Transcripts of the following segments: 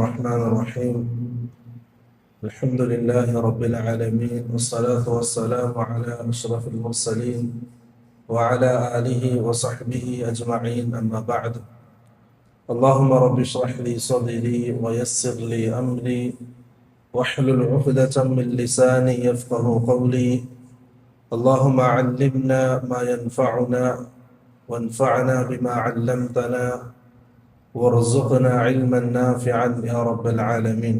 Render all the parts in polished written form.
الرحمن الرحيم. الحمد لله رب العالمين، والصلاة والسلام على أشرف المرسلين وعلى آله وصحبه أجمعين، أما بعد. اللهم رب اشرح لي صدري ويسر لي أمري واحلل عقدة من لساني يفقه قولي. اللهم علمنا ما ينفعنا وانفعنا بما علمتنا وارزقنا علما نافعا يا رب العالمين.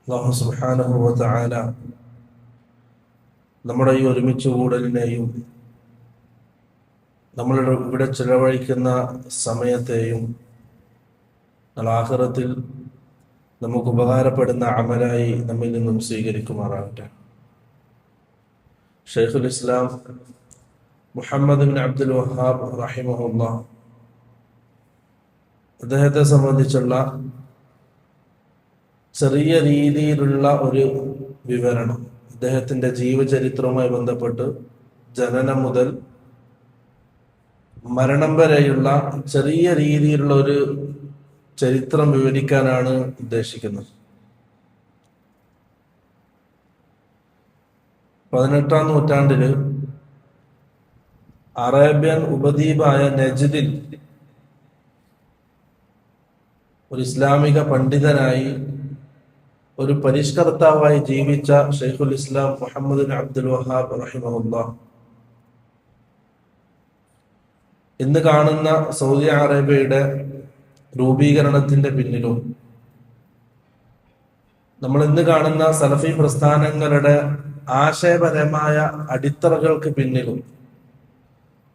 അല്ലാഹു സുബ്ഹാനഹു വ തആല നമ്മുടെ ഈ ഒരുമിച്ച് കൂടലിനെയും നമ്മൾ ഇവിടെ ചിലവഴിക്കുന്ന സമയത്തെയും ആഖിറത്തിൽ നമുക്ക് ഉപകാരപ്പെടുന്ന അമലായി നമ്മിൽ നിന്നും സ്വീകരിക്കുമാറാകട്ടെ. ഷൈഖുൽ ഇസ്ലാം മുഹമ്മദ് ബിൻ അബ്ദുൽ വഹാബ് റഹിമഹുല്ലാഹ് അദ്ദേഹത്തെ സംബന്ധിച്ചുള്ള ചെറിയ രീതിയിലുള്ള ഒരു വിവരണം, അദ്ദേഹത്തിന്റെ ജീവചരിത്രവുമായി ബന്ധപ്പെട്ട് ജനനം മുതൽ മരണം വരെയുള്ള ചെറിയ രീതിയിലുള്ള ഒരു ചരിത്രം വിവരിക്കാനാണ് ഉദ്ദേശിക്കുന്നത്. 18ാം നൂറ്റാണ്ടില് അറേബ്യൻ ഉപദ്വീപായ നജ്ദിൽ ഒരു ഇസ്ലാമിക പണ്ഡിതനായി, ഒരു പരിഷ്കർത്താവായി ജീവിച്ച ഷൈഖുൽ ഇസ്ലാം മുഹമ്മദ് ബിൻ അബ്ദുൽ വഹാബ് റഹിമഹുല്ലാഹ് ഇന്ന് കാണുന്ന സൗദി അറേബ്യയുടെ രൂപീകരണത്തിന്റെ പിന്നിലും നമ്മൾ ഇന്ന് കാണുന്ന സലഫി പ്രസ്ഥാനങ്ങളുടെ ആശയപരമായ അടിത്തറകൾക്ക് പിന്നിലും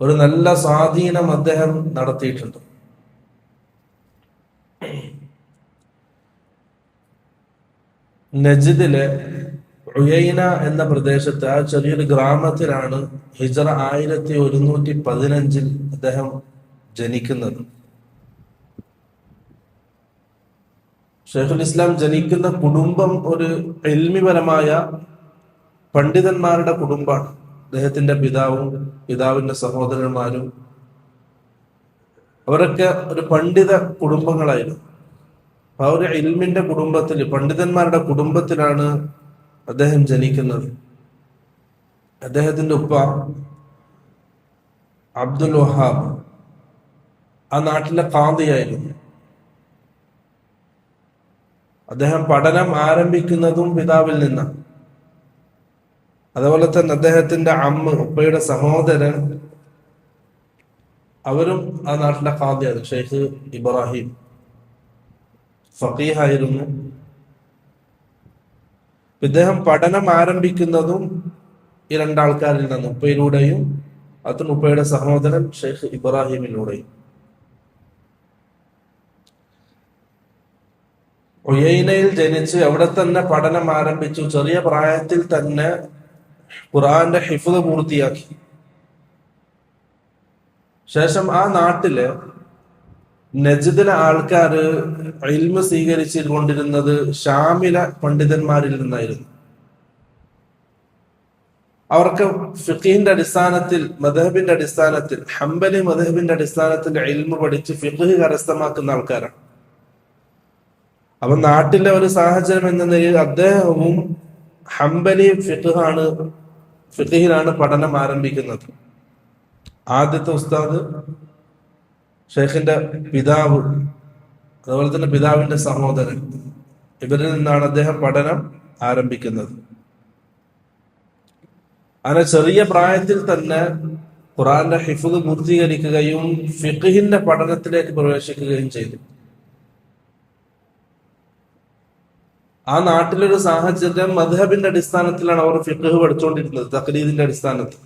ഒരു നല്ല സ്വാധീനം അദ്ദേഹം നടത്തിയിട്ടുണ്ട്. നജ്ദിലെ ഉയൈന എന്ന പ്രദേശത്ത്, ആ ചെറിയൊരു ഗ്രാമത്തിലാണ് ഹിജ്റ 1115 അദ്ദേഹം ജനിക്കുന്നത്. ഷൈഖുൽ ഇസ്ലാം ജനിക്കുന്ന കുടുംബം ഒരു ഇൽമിപരമായ പണ്ഡിതന്മാരുടെ കുടുംബമാണ്. അദ്ദേഹത്തിന്റെ പിതാവും പിതാവിന്റെ സഹോദരന്മാരും അവരൊക്കെ ഒരു പണ്ഡിത കുടുംബങ്ങളായിരുന്നു. ആ ഒരു ഇൽമിന്റെ കുടുംബത്തിൽ, പണ്ഡിതന്മാരുടെ കുടുംബത്തിലാണ് അദ്ദേഹം ജനിക്കുന്നത്. അദ്ദേഹത്തിന്റെ ഉപ്പ അബ്ദുൽ വഹാബ് ആ നാട്ടിലെ ഖാദിയായിരുന്നു. അദ്ദേഹം പഠനം ആരംഭിക്കുന്നതും പിതാവിൽ നിന്നാണ്. അതുപോലെ തന്നെ അദ്ദേഹത്തിന്റെ അമ്മ, ഉപ്പയുടെ സഹോദരൻ, അവരും ആ നാട്ടിലെ ഖാദിയായിരുന്നു. ഷെയ്ഖ് ഇബ്രാഹിം ഫഖീഹായിരുന്നു. ഇദ്ദേഹം പഠനം ആരംഭിക്കുന്നതും ഈ രണ്ടാൾക്കാരിൽ നിന്ന്, ഉപ്പയിലൂടെയും അതും ഉപ്പയുടെ സഹോദരൻ ഷെയ്ഖ് ഇബ്രാഹിമിലൂടെയും. ഉയൈനയിൽ ജനിച്ച് അവിടെ തന്നെ പഠനം ആരംഭിച്ചു. ചെറിയ പ്രായത്തിൽ തന്നെ ഖുർആന്റെ ഹിഫ്ള് പൂർത്തിയാക്കി. ശേഷം ആ നാട്ടിലെ നജ്ദിലെ ആൾക്കാര് ഇൽമ് സ്വീകരിച്ചു കൊണ്ടിരുന്നത് ഷാമിലെ പണ്ഡിതന്മാരിൽ നിന്നായിരുന്നു. അവർക്ക് ഫിഖിന്റെ അടിസ്ഥാനത്തിൽ, മദ്ഹബിന്റെ അടിസ്ഥാനത്തിൽ, ഹംബലി മദ്ഹബിന്റെ അടിസ്ഥാനത്തിൽ ഇൽമ് പഠിച്ച് ഫിഖ് കരസ്ഥമാക്കുന്ന ആൾക്കാരാണ്. അപ്പൊ നാട്ടിലെ ഒരു സാഹചര്യം എന്ന നിലയിൽ അദ്ദേഹവും ഹംബലി ഫിഖിലാണ് പഠനം ആരംഭിക്കുന്നത്. ആദ്യത്തെ ഉസ്താദ് ഷെയ്ഖിന്റെ പിതാവ്, അതുപോലെ തന്നെ പിതാവിന്റെ സഹോദരൻ, ഇവരിൽ നിന്നാണ് അദ്ദേഹം പഠനം ആരംഭിക്കുന്നത്. അങ്ങനെ ചെറിയ പ്രായത്തിൽ തന്നെ ഖുർആന്റെ ഹിഫ്ള് പൂർത്തീകരിക്കുകയും ഫിഖിന്റെ പഠനത്തിലേക്ക് പ്രവേശിക്കുകയും ചെയ്തു. ആ നാട്ടിലൊരു സാഹചര്യം, മദ്ഹബിന്റെ അടിസ്ഥാനത്തിലാണ് അവർ ഫിഖ് പഠിച്ചുകൊണ്ടിരുന്നത്, തഖ്ലീദിന്റെ അടിസ്ഥാനത്തിൽ.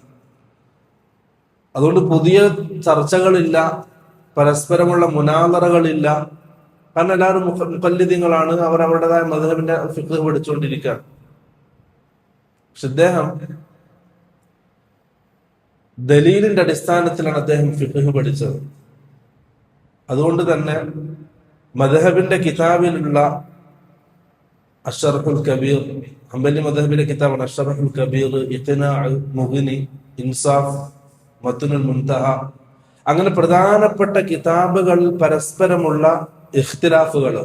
അതുകൊണ്ട് പുതിയ ചർച്ചകളില്ല, പരസ്പരമുള്ള മുനാദറകളില്ല. കാരണം എല്ലാവരും മുഖല്ലിദീങ്ങളാണ്, അവർ അവരുടേതായ മദ്ഹബിന്റെ ഫിഖ് പഠിച്ചുകൊണ്ടിരിക്കുകയാണ്. പക്ഷെ ഇദ്ദേഹം ദലീലിന്റെ അടിസ്ഥാനത്തിലാണ് അദ്ദേഹം ഫിഖ് പഠിച്ചത്. അതുകൊണ്ട് തന്നെ മദ്ഹബിന്റെ കിതാബിലുള്ള അഷ്റഫുൽ കബീർ, ഹംബലി മദ്ഹബിലെ കിതാബാണ് അഷ്റഫുൽ കബീർ, ഇഖ്നാഅ്, മുഗ്നി, ഇൻസാഫ്, മത്നുൽ മുൻതഹ, അങ്ങനെ പ്രധാനപ്പെട്ട കിതാബുകൾ പരസ്പരമുള്ള ഇഖ്തിലാഫുകൾ,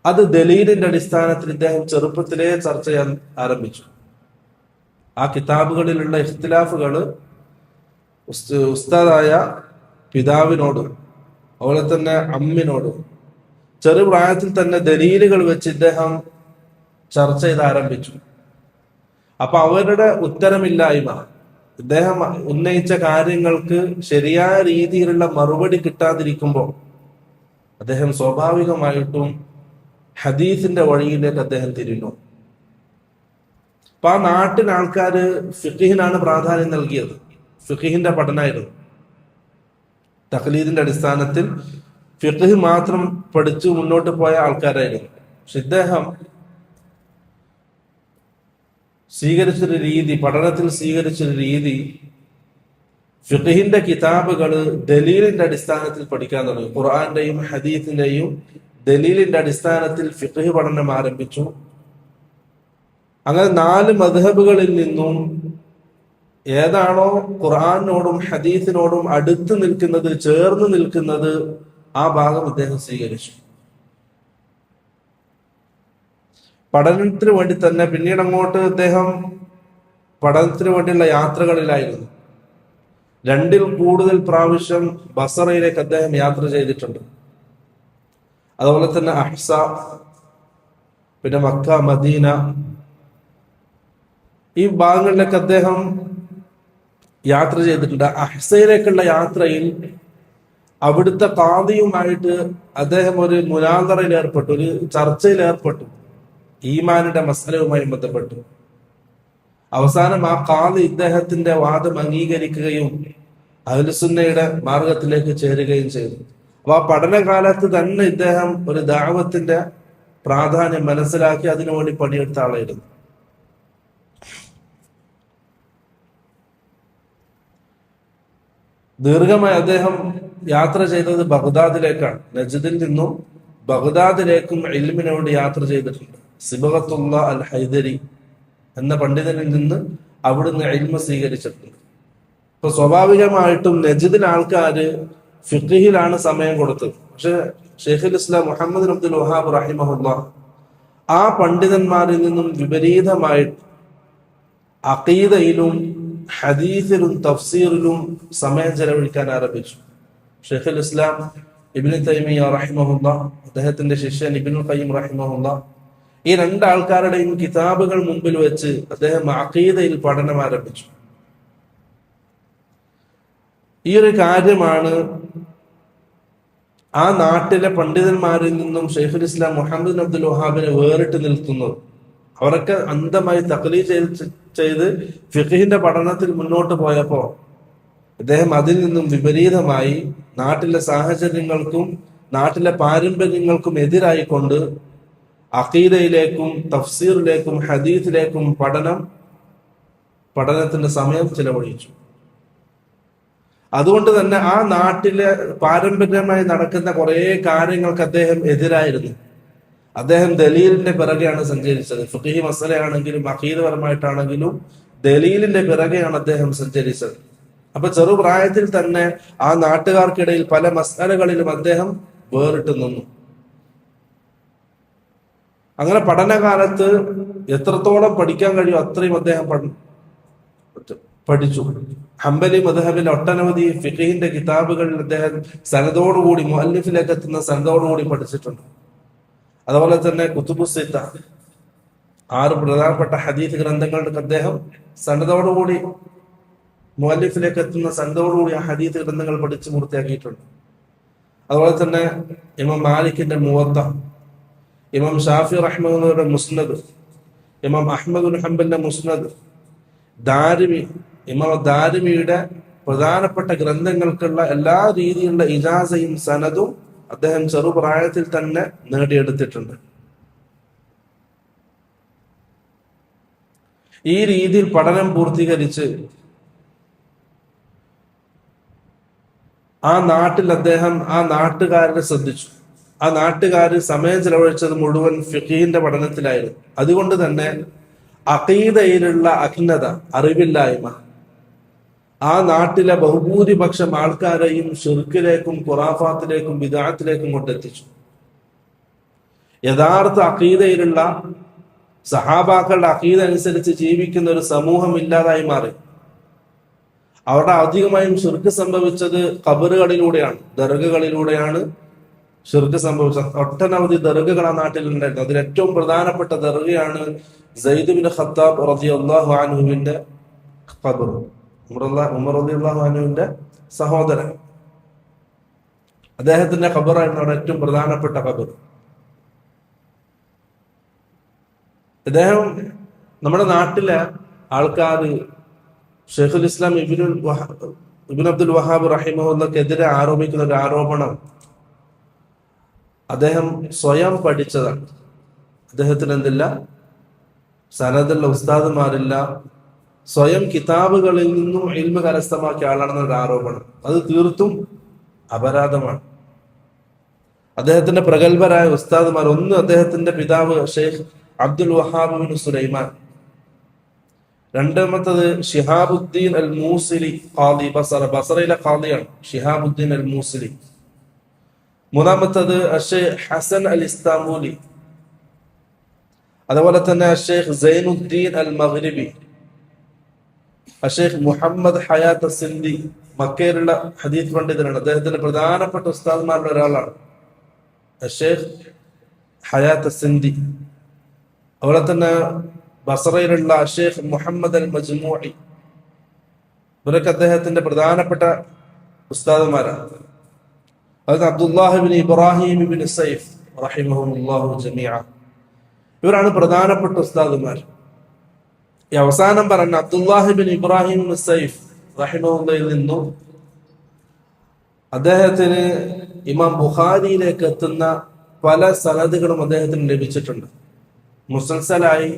അത് ദലീലിന്റെ അടിസ്ഥാനത്തിൽ ഇദ്ദേഹം ചെറുപ്പത്തിലേ ചർച്ച ചെയ്യാൻ ആരംഭിച്ചു. ആ കിതാബുകളിലുള്ള ഇഖ്തിലാഫുകൾ ഉസ്താദായ പിതാവിനോടും അതുപോലെ തന്നെ അമ്മിനോടും ചെറുപ്രായത്തിൽ തന്നെ ദലീലുകൾ വെച്ച് ഇദ്ദേഹം ചർച്ച ചെയ്ത് ആരംഭിച്ചു. അപ്പൊ അവരുടെ ഉത്തരമില്ലായ്മ, ഇദ്ദേഹം ഉന്നയിച്ച കാര്യങ്ങൾക്ക് ശരിയായ രീതിയിലുള്ള മറുപടി കിട്ടാതിരിക്കുമ്പോൾ അദ്ദേഹം സ്വാഭാവികമായിട്ടും ഹദീസിന്റെ വഴിയിലേക്ക് അദ്ദേഹം തിരിഞ്ഞു. അപ്പൊ ആ നാട്ടിലെ ആൾക്കാര് ഫിഖിഹിനാണ് പ്രാധാന്യം നൽകിയത്. ഫിഖിഹിന്റെ പഠനമായിരുന്നു. തഖ്ലീദിന്റെ അടിസ്ഥാനത്തിൽ ഫിഖ് മാത്രം പഠിച്ചു മുന്നോട്ട് പോയ ആൾക്കാരായിരുന്നു. പക്ഷെ ഇദ്ദേഹം സ്വീകരിച്ചൊരു രീതി, പഠനത്തിൽ സ്വീകരിച്ചൊരു രീതി, ഫിഖിഹിന്റെ കിതാബുകൾ ദലീലിന്റെ അടിസ്ഥാനത്തിൽ പഠിക്കാൻ തുടങ്ങി. ഖുർആന്റെയും ഹദീസിന്റെയും ദലീലിന്റെ അടിസ്ഥാനത്തിൽ ഫിഖ് പഠനം ആരംഭിച്ചു. അങ്ങനെ 4 മദ്ഹബുകളിൽ നിന്നും ഏതാണോ ഖുർആനോടും ഹദീസിനോടും അടുത്ത് നിൽക്കുന്നത്, ചേർന്ന് നിൽക്കുന്നത്, ആ ഭാഗം അദ്ദേഹം സ്വീകരിച്ചു. പഠനത്തിന് വേണ്ടി തന്നെ പിന്നീട് അങ്ങോട്ട് അദ്ദേഹം പഠനത്തിന് വേണ്ടിയുള്ള യാത്രകളിലായിരുന്നു. 2ൽ കൂടുതൽ പ്രാവശ്യം ബസറയിലേക്ക് അദ്ദേഹം യാത്ര ചെയ്തിട്ടുണ്ട്. അതുപോലെ തന്നെ അഹ്സ, പിന്നെ മക്ക, മദീന, ഈ ഭാഗങ്ങളിലൊക്കെ അദ്ദേഹം യാത്ര ചെയ്തിട്ടുണ്ട്. അഹ്സയിലേക്കുള്ള യാത്രയിൽ അവിടുത്തെ ഖാദിയുമായിട്ട് അദ്ദേഹം ഒരു മുനാദറയിൽ ഏർപ്പെട്ടു, ഒരു ചർച്ചയിൽ ഏർപ്പെട്ടു, ഈമാനിന്റെ മസലവുമായി ബന്ധപ്പെട്ടു. അവസാനം ആ ഖാദി ഇദ്ദേഹത്തിന്റെ വാദം അംഗീകരിക്കുകയും അഹ്ലുസുന്നയുടെ മാർഗത്തിലേക്ക് ചേരുകയും ചെയ്തു. അപ്പൊ ആ പഠനകാലത്ത് തന്നെ ഇദ്ദേഹം ഒരു ദഅവത്തിന്റെ പ്രാധാന്യം മനസ്സിലാക്കി അതിനുവേണ്ടി പണിയെടുത്ത ആളായിരുന്നു. ദീർഘമായി അദ്ദേഹം യാത്ര ചെയ്തത് ബഗ്ദാദിലേക്കാണ്. നജ്ദിൽ നിന്നും ബഗ്ദാദിലേക്കും ഇൽമിനോട് യാത്ര ചെയ്തിട്ടുണ്ട്. സിബഗത്തുള്ള അൽ ഹൈദരി എന്ന പണ്ഡിതനിൽ നിന്ന് അവിടുന്ന് ഇൽമ സ്വീകരിച്ചിട്ടുണ്ട്. ഇപ്പൊ സ്വാഭാവികമായിട്ടും നജ്ദിൽ ആൾക്കാര് ഫിഖിഹിലാണ് സമയം കൊടുത്തത്. പക്ഷെ ഷെയ്ഖുൽ ഇസ്ലാം മുഹമ്മദ് അബ്ദുൽ വഹാബ് റഹിമഹുല്ലാഹ് ആ പണ്ഡിതന്മാരിൽ നിന്നും വിപരീതമായിട്ട് അഖീദയിലും ഹദീസിലും തഫ്സീറിലും സമയം ചെലവഴിക്കാൻ ആരംഭിച്ചു. ഷെയ്ഖുൽ ഇസ്ലാം ഇബ്നു തൈമിയ്യ റഹിമഹുല്ലാഹ്, അദ്ദേഹത്തിന്റെ ശിഷ്യൻ ഇബ്നുൽ ഖയ്യിം റഹിമഹുല്ലാഹ്, ഈ 2 ആൾക്കാരുടെയും കിതാബുകൾ മുമ്പിൽ വെച്ച് അദ്ദേഹം അഖീദയിൽ പഠനം ആരംഭിച്ചു. ഈ ഒരു കാര്യമാണ് ആ നാട്ടിലെ പണ്ഡിതന്മാരിൽ നിന്നും ഷെയ്ഖുൽ ഇസ്ലാം മുഹമ്മദ് അബ്ദുൽ വഹാബിനെ വേറിട്ട് നിൽക്കുന്നത്. അവരൊക്കെ അന്ധമായി തഖ്ലീദ് ചെയ്ത് ഫിഖിഹിന്റെ പഠനത്തിൽ മുന്നോട്ട് പോയപ്പോ അദ്ദേഹം അതിൽ നിന്നും വിപരീതമായി നാട്ടിലെ സാഹചര്യങ്ങൾക്കും നാട്ടിലെ പാരമ്പര്യങ്ങൾക്കും എതിരായിക്കൊണ്ട് അഖീദയിലേക്കും തഫ്സീറിലേക്കും ഹദീസിലേക്കും പഠനത്തിന്റെ സമയം ചിലവഴിച്ചു. അതുകൊണ്ട് തന്നെ ആ നാട്ടിലെ പാരമ്പര്യമായി നടക്കുന്ന കുറെ കാര്യങ്ങൾക്ക് അദ്ദേഹം എതിരായിരുന്നു. അദ്ദേഹം ദലീലിന്റെ പിറകെയാണ് സഞ്ചരിച്ചത്. ഫിഖ്ഹി മസലയാണെങ്കിലും അഖീദപരമായിട്ടാണെങ്കിലും ദലീലിന്റെ പിറകെയാണ് അദ്ദേഹം സഞ്ചരിച്ചത്. അപ്പൊ ചെറുപ്രായത്തിൽ തന്നെ ആ നാട്ടുകാർക്കിടയിൽ പല മസലകളിലും അദ്ദേഹം വേറിട്ട് നിന്നു. അങ്ങനെ പഠനകാലത്ത് എത്രത്തോളം പഠിക്കാൻ കഴിയും അത്രയും അദ്ദേഹം പഠിച്ചു. ഹംബലി മദ്ഹബിൽ ഒട്ടനവധി ഫിഖിഹിന്റെ കിതാബുകളിൽ അദ്ദേഹം സനദോടുകൂടി മുഅല്ലിഫിലേക്ക് എത്തുന്ന സനദോടുകൂടി പഠിച്ചിട്ടുണ്ട്. അതുപോലെ തന്നെ കുതുബു സിത്ത 6 പ്രധാനപ്പെട്ട ഹദീസ് ഗ്രന്ഥങ്ങളുടെ അദ്ദേഹം സനദോടുകൂടി മുഅല്ലിഫിലേക്ക് എത്തുന്ന സനദോടുകൂടി ആ ഹദീസ് ഗ്രന്ഥങ്ങൾ പഠിച്ചു പൂർത്തിയാക്കിയിട്ടുണ്ട്. അതുപോലെ തന്നെ ഇമാം മാലിക്കിന്റെ മുവത്ത, ഇമാം ഷാഫി റഹ്മത്തുള്ളാഹിയുടെ മുസ്നദ്, ഇമാം അഹ്മദ് ബിൻ ഹംബലിന്റെ മുസ്നദ്, ഇമാം ദാരിമിയുടെ പ്രധാനപ്പെട്ട ഗ്രന്ഥങ്ങൾക്കുള്ള എല്ലാ രീതിയിലുള്ള ഇജാസയും സനദും അദ്ദേഹം ചെറുപ്രായത്തിൽ തന്നെ നേടിയെടുത്തിട്ടുണ്ട്. ഈ രീതിയിൽ പഠനം പൂർത്തീകരിച്ച് ആ നാട്ടിൽ അദ്ദേഹം ആ നാട്ടുകാരെ ശ്രദ്ധിച്ചു. ആ നാട്ടുകാര് സമയം ചെലവഴിച്ചത് മുഴുവൻ ഫിഖിഹിന്റെ പഠനത്തിലായിരുന്നു. അതുകൊണ്ട് തന്നെ അഖീദയിലുള്ള അജ്ഞത, അറിവില്ലായ്മ ആ നാട്ടിലെ ബഹുഭൂരിപക്ഷം ആൾക്കാരെയും ഷിർക്കിലേക്കും ഖുറാഫാത്തിലേക്കും ബിദ്അത്തിലേക്കും കൊണ്ടെത്തിച്ചു. യഥാർത്ഥ അഖീദയിലുള്ള സഹാബാക്കളുടെ അഖീദ അനുസരിച്ച് ജീവിക്കുന്ന ഒരു സമൂഹം ഇല്ലാതായി മാറി. അവരുടെ അധികമായും ഷിർക്ക് സംഭവിച്ചത് ഖബറുകളിലൂടെയാണ്, ദർഗകളിലൂടെയാണ് ഷിർക്ക് സംഭവിച്ചത്. ഒട്ടനവധി ദർഗകൾ ആ നാട്ടിലുണ്ടായിരുന്നു. അതിൽ ഏറ്റവും പ്രധാനപ്പെട്ട ദർഗയാണ് സയ്യിദ് ബിൻ ഖത്താബ് റളിയല്ലാഹു അൻഹുവിന്റെ ഖബർ. ഉമർ റളിയല്ലാഹു അൻഹുവിന്റെ സഹോദരൻ, അദ്ദേഹത്തിന്റെ ഖബറായിരുന്നു അവിടെ ഏറ്റവും പ്രധാനപ്പെട്ട ഖബർ. അദ്ദേഹം നമ്മുടെ നാട്ടിലെ ആൾക്കാർ ഷെയ്ഖുൽ ഇസ്ലാം ഇബ്നു അബ്ദുൽ വഹാബ് റഹിമഹുല്ലക്കെതിരെ ആരോപിക്കുന്ന ഒരു ആരോപണം, അദ്ദേഹം സ്വയം പഠിച്ചതാണ്. അദ്ദേഹത്തിന് എന്തില്ല, സനദുള്ള ഉസ്താദുമാരില്ല, സ്വയം കിതാബുകളിൽ നിന്നും ഇൽമ കരസ്ഥമാക്കിയ ആളാണെന്നൊരു ആരോപണം. അത് തീർത്തും അപരാധമാണ്. അദ്ദേഹത്തിന്റെ പ്രഗത്ഭരായ ഉസ്താദുമാർ, ഒന്ന് അദ്ദേഹത്തിന്റെ പിതാവ് ഷെയ്ഖ് അബ്ദുൽ വഹാബ് ബിൻ സുലൈമാൻ, രണ്ടാമത്തത് ഷിഹാബുദ്ദീൻ അൽ മൂസിലി ഖാദി ബസറ, ബസറയിലെ ഖാദിയാണ് ഷിഹാബുദ്ദീൻ അൽ മൂസിലി. മൂന്നാമത്തത് ഷെയ്ഖ് ഹസൻ അൽ ഇസ്താംബൂലി, അതുപോലെ തന്നെ ഷെയ്ഖ് സൈനുദ്ദീൻ അൽ മഗ്രിബി, ഷെയ്ഖ് മുഹമ്മദ് ഹയാത്ത് സിന്ധി, മക്കയിലുള്ള ഹദീസ് പണ്ഡിതനാണ്. അദ്ദേഹത്തിന്റെ പ്രധാനപ്പെട്ട ഉസ്താദ്മാരുടെ ഒരാളാണ് ഷെയ്ഖ് ഹയാത്ത് സിന്ധി. അതുപോലെ തന്നെ ബസറയിലുള്ള ഷെയ്ഖ് മുഹമ്മദ് അൽ മജ്മൂഇ, ഇവരൊക്കെ അദ്ദേഹത്തിന്റെ പ്രധാനപ്പെട്ട ഉസ്താദുമാരാണ്. അത് അബ്ദുല്ലാഹ് ഇബ്നു ഇബ്രാഹിം ഇബ്നു സൈഫ് റഹിമഹുല്ലാഹു ജമീഅ, ഇവരാണ് പ്രധാനപ്പെട്ട ഉസ്താദുമാർ. ഈ അവസാനം പറഞ്ഞ അബ്ദുല്ലാഹ് ഇബ്നു ഇബ്രാഹിം ഇബ്നു സൈഫ് റഹിമഹുല്ലയിൽ നിന്നും അദ്ദേഹത്തിന് ഇമാം ബുഖാരിയിലേക്ക് എത്തുന്ന പല സനദുകളും അദ്ദേഹത്തിന് ലഭിച്ചിട്ടുണ്ട്. മുസൽസലായി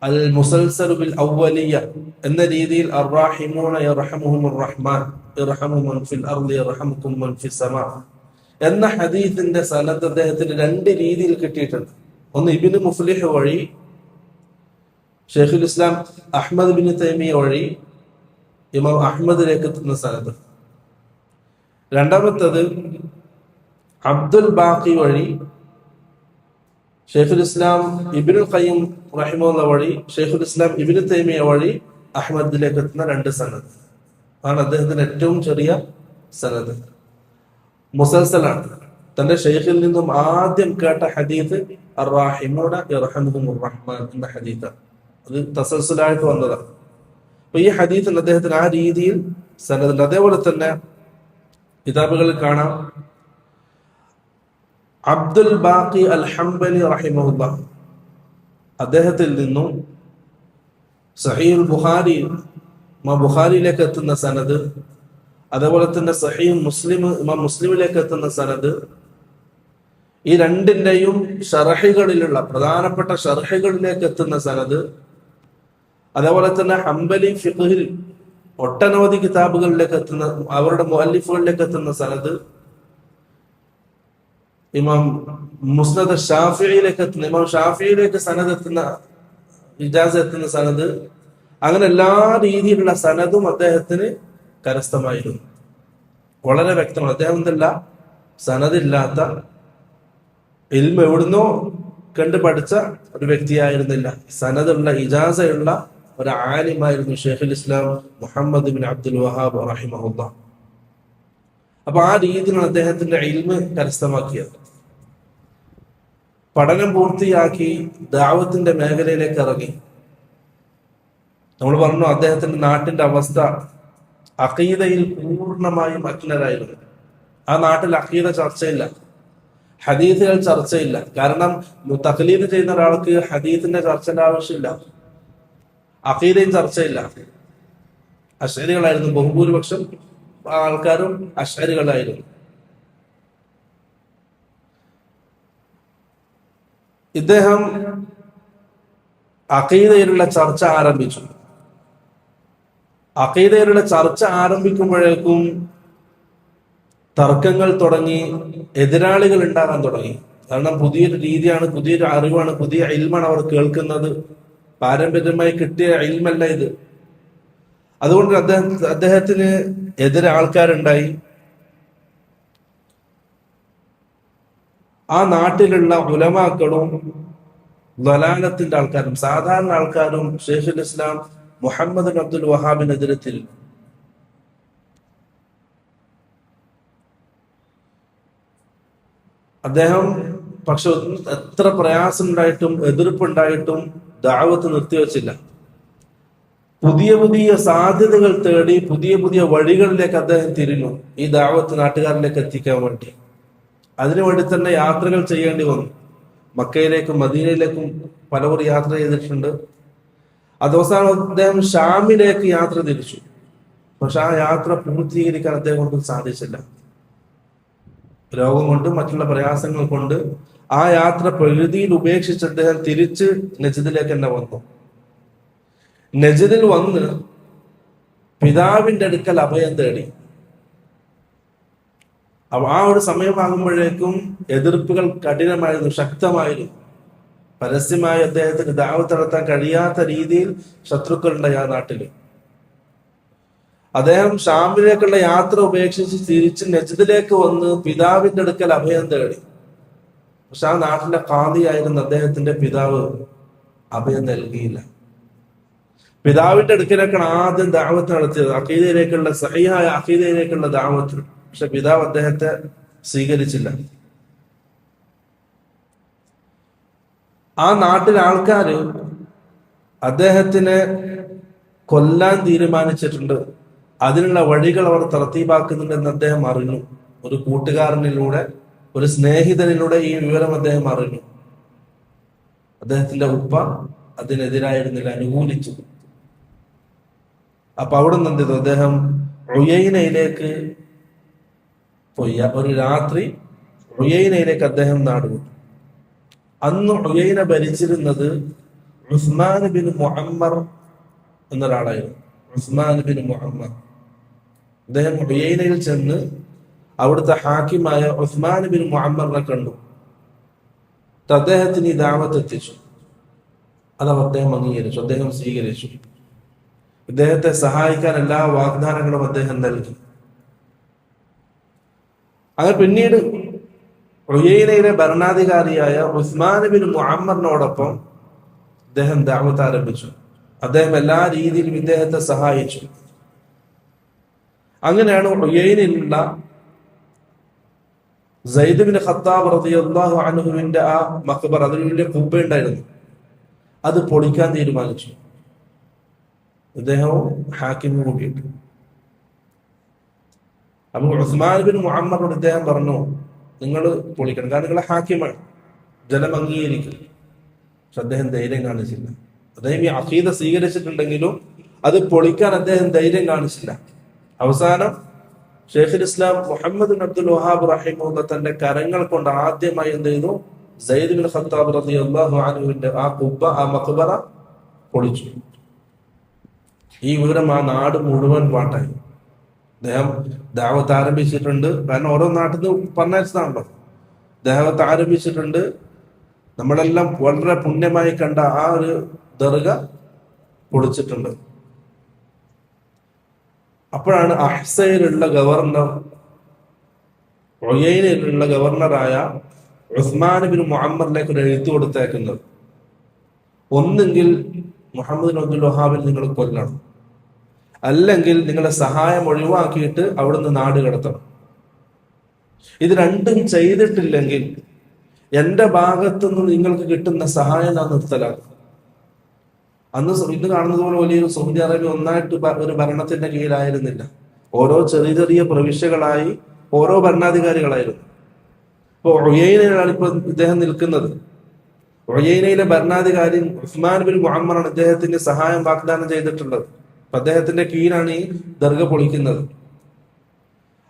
അൽ മുസൽസലു ബിൽ അവ്വലിയ എന്ന രീതിയിൽ അർറാഹിമൂന യർഹമുഹുമുർ റഹ്മാൻ യർഹമു മൻ ഫിൽ അർളി യർഹമുകും മൻ ഫിസ് സമാ എന്ന ഹദീസിന്റെ സനദ് അദ്ദേഹത്തിന് രണ്ട് രീതിയിൽ കിട്ടിയിട്ടുണ്ട്. ഒന്ന് ഇബ്നു മുഫ്ലിഹ് വഴി, ഷെയ്ഖുൽ ഇസ്ലാം അഹ്മദ് ബിൻ തൈമിയ വഴി ഇമാം അഹ്മദിലേക്ക് എത്തുന്ന സനദ്. രണ്ടാമത്തത് അബ്ദുൽ ബാഖി വഴി ഷെയ്ഖുൽ ഇസ്ലാം ഇബ്നുൽ ഖയ്യിം റഹിമഹുള്ള വഴി, ഷെയ്ഖുൽ ഇസ്ലാം ഇബ്നു തൈമിയ വഴി അഹ്മദിലേക്ക് എത്തുന്ന രണ്ട് സനദ് ആണ് അദ്ദേഹത്തിന്റെ ഏറ്റവും ചെറിയ സനദ്. മുസൽസലാണ്. തന്റെ ഷെയ്ഖിൽ നിന്നും ആദ്യം കേട്ട ഹദീത്ത് അർറാഹിമൂന യർഹമുഹുമുർ റഹ്മാൻ എന്ന ഹദീത്താണ്. അത് തസൽസുലായിട്ട് വന്നതാണ്. അപ്പൊ ഈ ഹദീത്തിൽ അദ്ദേഹത്തിന് ആ രീതിയിൽ സനദുണ്ട്. അതേപോലെ തന്നെ കിതാബുകളിൽ കാണാം അബ്ദുൽ ബാഖി അൽ ഹംബലി റഹിമഹുല്ലാ, അദ്ദേഹത്തിൽ നിന്നും സഹീഹുൽ ബുഖാരി ബുഖാരിയിലേക്ക് എത്തുന്ന സനദ്, അതേപോലെ തന്നെ സഹീഹ് മുസ്ലിം മുസ്ലിമിലേക്ക് എത്തുന്ന സനദ്, ഈ രണ്ടിന്റെയും ഷർഹുകളിലുള്ള പ്രധാനപ്പെട്ട ഷർഹുകളിലേക്ക് എത്തുന്ന സനദ്, അതേപോലെ തന്നെ ഹംബലി ഫിഖ്ഹിൽ ഒട്ടനവധി കിതാബുകളിലേക്ക് എത്തുന്ന അവരുടെ മുഅല്ലിഫുകളിലേക്ക് എത്തുന്ന സനദ്, ഇമാം മുസ്നദ് ഷാഫിയിലേക്ക് എത്തുന്ന ഇമാം ഷാഫിയിലേക്ക് സനദ് എത്തുന്ന ഇജാസ് എത്തുന്ന സനദ്, അങ്ങനെ എല്ലാ രീതിയിലുള്ള സനദും അദ്ദേഹത്തിന് കരസ്ഥമായിരുന്നു. വളരെ വ്യക്തമാണ്. അദ്ദേഹം എന്തല്ല, സനദില്ലാത്ത ഇൽമ എവിടുന്നോ കണ്ടു പഠിച്ച ഒരു വ്യക്തിയായിരുന്നില്ല. സനദുള്ള ഇജാസയുള്ള ഒരു ആലിമായിരുന്നു ഷെയ്ഖുൽ ഇസ്ലാം മുഹമ്മദ് ബിൻ അബ്ദുൽ വഹാബ് റഹിമഹുല്ലാ. അപ്പൊ ആ രീതിയിലാണ് അദ്ദേഹത്തിന്റെ ഇൽമ് കരസ്ഥമാക്കിയത്. പഠനം പൂർത്തിയാക്കി ദഅവത്തിന്റെ മേഖലയിലേക്ക് ഇറങ്ങി. നമ്മൾ പറഞ്ഞു അദ്ദേഹത്തിന്റെ നാട്ടിന്റെ അവസ്ഥ അഖീദയിൽ പൂർണ്ണമായും അജ്ഞരായിരുന്നു. ആ നാട്ടിൽ അഖീദ ചർച്ചയില്ല, ഹദീസുകൾ ചർച്ചയില്ല. കാരണം തഖ്ലീദ് ചെയ്യുന്ന ഒരാൾക്ക് ഹദീസിന്റെ ചർച്ചയുടെ ആവശ്യമില്ല, അഖീദയും ചർച്ചയില്ല. അശ്അരികളായിരുന്നു ബഹുഭൂരിപക്ഷം ആൾക്കാരും, അശ്അരികളായിരുന്നു. ഇദ്ദേഹം അഖീദയിലുള്ള ചർച്ച ആരംഭിച്ചു. അഖീദയിലുള്ള ചർച്ച ആരംഭിക്കുമ്പോഴേക്കും തർക്കങ്ങൾ തുടങ്ങി, എതിരാളികൾ ഉണ്ടാകാൻ തുടങ്ങി. കാരണം പുതിയൊരു രീതിയാണ്, പുതിയൊരു അറിവാണ്, പുതിയ ഇൽമാണ് അവർ കേൾക്കുന്നത്. പാരമ്പര്യമായി കിട്ടിയ ഇൽമല്ല ഇത്. അതുകൊണ്ട് അദ്ദേഹത്തിന് എതിരെ ആൾക്കാരുണ്ടായി. ആ നാട്ടിലുള്ള ഉലമാക്കളും ദലാലത്തിന്റെ ആൾക്കാരും സാധാരണ ആൾക്കാരും ഷെയ്ഖുൽ ഇസ്ലാം മുഹമ്മദ് ബിൻ അബ്ദുൽ വഹാബിനെതിരെ തിരിഞ്ഞു. അദ്ദേഹം പക്ഷെ എത്ര പ്രയാസമുണ്ടായിട്ടും എതിർപ്പുണ്ടായിട്ടും ദഅവത്ത് നിർത്തിവെച്ചില്ല. പുതിയ പുതിയ സാധ്യതകൾ തേടി പുതിയ പുതിയ വഴികളിലേക്ക് അദ്ദേഹം തിരിഞ്ഞു, ഈ ദഅവത്ത് നാട്ടുകാരിലേക്ക് എത്തിക്കാൻ വേണ്ടി. അതിനുവേണ്ടി തന്നെ യാത്രകൾ ചെയ്യേണ്ടി വന്നു. മക്കയിലേക്കും മദീനയിലേക്കും പലവർ യാത്ര ചെയ്തിട്ടുണ്ട്. അതവസാനം അദ്ദേഹം ഷാമിലേക്ക് യാത്ര തിരിച്ചു. പക്ഷെ ആ യാത്ര പൂർത്തീകരിക്കാൻ അദ്ദേഹം കൊണ്ട് സാധിച്ചില്ല. രോഗം കൊണ്ട് മറ്റുള്ള പ്രയാസങ്ങൾ കൊണ്ട് ആ യാത്ര പ്രകൃതിയിൽ ഉപേക്ഷിച്ച് അദ്ദേഹം തിരിച്ച് നജിദിലേക്ക് തന്നെ വന്നു. നജിദിൽ വന്ന് പിതാവിന്റെ അടുക്കൽ അഭയം തേടി. ആ ഒരു സമയമാകുമ്പോഴേക്കും എതിർപ്പുകൾ കഠിനമായിരുന്നു, ശക്തമായിരുന്നു. പരസ്യമായി അദ്ദേഹത്തിന് ദഅവത്ത് നടത്താൻ കഴിയാത്ത രീതിയിൽ ശത്രുക്കളുണ്ടായി ആ നാട്ടില്. അദ്ദേഹം ഷാമിലേക്കുള്ള യാത്ര ഉപേക്ഷിച്ച് തിരിച്ച് നജിദിലേക്ക് വന്ന് പിതാവിന്റെ അടുക്കൽ അഭയം തേടി. പക്ഷെ ആ നാട്ടിലെ ഖാദിയായിരുന്ന അദ്ദേഹത്തിന്റെ പിതാവ് അഭയം നൽകിയില്ല. പിതാവിന്റെ അടുക്കലേക്കാണ് ആദ്യം ദഅവത്ത് നടത്തിയത്, അഖീദയിലേക്കുള്ള സഹീഹായ അഖീദയിലേക്കുള്ള ദഅവത്ത്. പക്ഷെ പിതാവ് അദ്ദേഹത്തെ സ്വീകരിച്ചില്ല. ആ നാട്ടിലെ ആൾക്കാര് അദ്ദേഹത്തിനെ കൊല്ലാൻ തീരുമാനിച്ചിട്ടുണ്ട്. അതിനുള്ള വഴികൾ അവർ തർത്തീബാക്കുന്നുണ്ടെന്ന് അദ്ദേഹം അറിഞ്ഞു. ഒരു കൂട്ടുകാരനിലൂടെ, ഒരു സ്നേഹിതനിലൂടെ ഈ വിവരം അദ്ദേഹം അറിഞ്ഞു. അദ്ദേഹത്തിന്റെ ഉപ്പ അതിനെതിരായിരുന്നില്ല, അനുകൂലിച്ചു. അപ്പൊ അവിടെ നിന്ന് എന്ത് ചെയ്തു? അദ്ദേഹം ഉയൈനയിലേക്ക് പോയി. ഒരു രാത്രി ഉയൈനയിലേക്ക് അദ്ദേഹം നാടുവിട്ടു. അന്ന് ഉയൈന ഭരിച്ചിരുന്നത് ഉസ്മാൻ ബിൻ മുഅമ്മർ എന്നൊരാളായിരുന്നു. Usman bin Muammar. അദ്ദേഹം ഉയൈനയിൽ ചെന്ന് അവിടുത്തെ ഹാക്കിമായ ഉസ്മാൻ ബിൻ മുഅമ്മറിനെ കണ്ടു. അദ്ദേഹത്തിന് ഈ ദഅവത്ത് എത്തിച്ചു. അത് അദ്ദേഹം അംഗീകരിച്ചു, അദ്ദേഹം സ്വീകരിച്ചു. ഇദ്ദേഹത്തെ സഹായിക്കാൻ എല്ലാ വാഗ്ദാനങ്ങളും അദ്ദേഹം നൽകി. അങ്ങനെ പിന്നീട് ഉയൈനയിലെ ഭരണാധികാരിയായ ഉസ്മാൻ ബിൻ മുഅമ്മറിനോടൊപ്പം അദ്ദേഹം ദഅവത്ത് ആരംഭിച്ചു. അദ്ദേഹം എല്ലാ രീതിയിലും ഇദ്ദേഹത്തെ സഹായിച്ചു. അങ്ങനെയാണ് ഉയൈനയിലുള്ള സയ്യിദ് ബിൻ ഖത്താബ് റളിയല്ലാഹു അൻഹുവിന്റെ ആ മഖ്ബറ, അതിൽ വലിയ ഖുബ്ബ ഉണ്ടായിരുന്നു, അത് പൊളിക്കാൻ തീരുമാനിച്ചു. ഇദ്ദേഹവും ഹാക്കിമും കൂട്ടിയിട്ട്. അപ്പൊ ഉസ്മാൻ ബിൻ മുഅമ്മറിനോട് ഇദ്ദേഹം പറഞ്ഞു, നിങ്ങൾ പൊളിക്കണം, കാരണം നിങ്ങളെ ഹാക്കിമാണ്, ജനം അംഗീകരിക്കും. പക്ഷെ അദ്ദേഹം ധൈര്യം കാണിച്ചില്ല. അദ്ദേഹം ഈ അഖീദ സ്വീകരിച്ചിട്ടുണ്ടെങ്കിലും അത് പൊളിക്കാൻ അദ്ദേഹം ധൈര്യം കാണിച്ചില്ല. അവസാനം ഷെയ്ഖുൽ ഇസ്ലാം മുഹമ്മദ് ബിൻ അബ്ദുൽ വഹാബ് റഹിമഹുല്ലാഹ് തന്റെ കരങ്ങൾ കൊണ്ട് ആദ്യമായി എന്ത് ചെയ്തു? സയ്യിദ് ബിൻ ഖത്താബ് റളിയല്ലാഹു അൻഹുവിന്റെ ആ ഖുബ്ബ, ആ മഖ്ബറ പൊളിച്ചു. ഈ വിവരം ആ നാട് മുഴുവൻ പാട്ടായി. അദ്ദേഹം ദഅവത്ത് ആരംഭിച്ചിട്ടുണ്ട്. കാരണം ഓരോ നാട്ടിൽ നിന്ന് പറഞ്ഞാണല്ലോ. ദഅവത്ത് ആരംഭിച്ചിട്ടുണ്ട്. നമ്മളെല്ലാം വളരെ പുണ്യമായി കണ്ട ആ ഒരു ദർഗ പൊളിച്ചിട്ടുണ്ട്. അപ്പോഴാണ് അഹ്സയിലുള്ള ഗവർണർ, ഉയൈനയിലുള്ള ഗവർണറായ ഉസ്മാൻ ബിൻ മുഅമ്മറിലേക്ക് ഒരു എഴുത്ത് കൊടുത്തേക്കുന്നത്. ഒന്നെങ്കിൽ മുഹമ്മദ് ബിൻ അബ്ദുൽ വഹാബിനെ നിങ്ങൾ കൊല്ലണം, അല്ലെങ്കിൽ നിങ്ങളുടെ സഹായം ഒഴിവാക്കിയിട്ട് അവിടുന്ന് നാട് കടത്തണം. ഇത് രണ്ടും ചെയ്തിട്ടില്ലെങ്കിൽ എന്റെ ഭാഗത്തുനിന്ന് നിങ്ങൾക്ക് കിട്ടുന്ന സഹായം ഞാൻ നിർത്തലാക്കും. അന്ന് ഇന്ന് കാണുന്നത് പോലെ വലിയൊരു സൗദി അറേബ്യ ഒന്നായിട്ട് ഒരു ഭരണത്തിന്റെ കീഴിലായിരുന്നില്ല. ഓരോ ചെറിയ ചെറിയ പ്രവിശ്യകളായി ഓരോ ഭരണാധികാരികളായിരുന്നു. ഇപ്പൊ ഉയൈനയിലാണ് ഇപ്പൊ ഇദ്ദേഹം നിൽക്കുന്നത്. ഉയൈനയിലെ ഭരണാധികാരി ഉസ്മാൻ ബിൻ മുഅമ്മറാണ് ഇദ്ദേഹത്തിന് സഹായം വാഗ്ദാനം ചെയ്തിട്ടുള്ളത്. അപ്പൊ അദ്ദേഹത്തിന്റെ കീഴിലാണ് ഈ ദർഗ പൊളിക്കുന്നത്.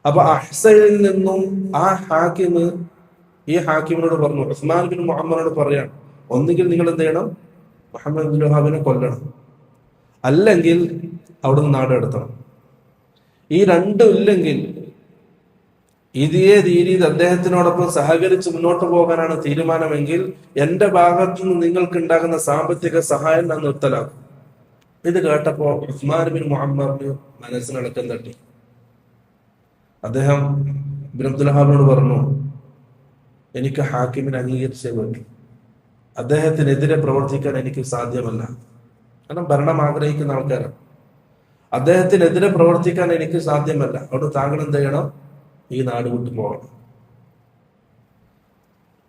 അപ്പൊ അഹ്സയിൽ നിന്നും ആ ഹാക്കിമ് ഈ ഹാക്കിമിനോട് പറഞ്ഞു, ഉസ്മാൻ ബിൻ മുഅമ്മറിനോട് പറയാണ്, ഒന്നുകിൽ നിങ്ങൾ എന്ത് ചെയ്യണം, മുഹമ്മദ് ബിൻ വഹാബിനെ കൊല്ലണം, അല്ലെങ്കിൽ അവിടുന്ന് നാട് കടത്തണം. ഈ രണ്ടും ഇല്ലെങ്കിൽ ഇതേ രീതിയിൽ അദ്ദേഹത്തിനോടൊപ്പം സഹകരിച്ച് മുന്നോട്ട് പോകാനാണ് തീരുമാനമെങ്കിൽ എന്റെ ഭാഗത്തുനിന്ന് നിങ്ങൾക്ക് ഉണ്ടാകുന്ന സാമ്പത്തിക സഹായം ഞാൻ നിർത്തലാക്കും. ഇത് കേട്ടപ്പോ ഉസ്മാൻ ബിൻ മുഅമ്മറിന് മനസ്സിനടക്കം തട്ടി. അദ്ദേഹം ബിൻ അബ്ദുൽ വഹാബിനോട് പറഞ്ഞു, എനിക്ക് ഹാക്കിമിനെ അംഗീകരിച്ചേ പറ്റൂ. അദ്ദേഹത്തിനെതിരെ പ്രവർത്തിക്കാൻ എനിക്ക് സാധ്യമല്ല. കാരണം ഭരണം ആഗ്രഹിക്കുന്ന ആൾക്കാരാണ്. അദ്ദേഹത്തിനെതിരെ പ്രവർത്തിക്കാൻ എനിക്ക് സാധ്യമല്ല. അവിടെ താങ്കൾ എന്ത് ചെയ്യണം? ഈ നാട് വിട്ടു പോകണം.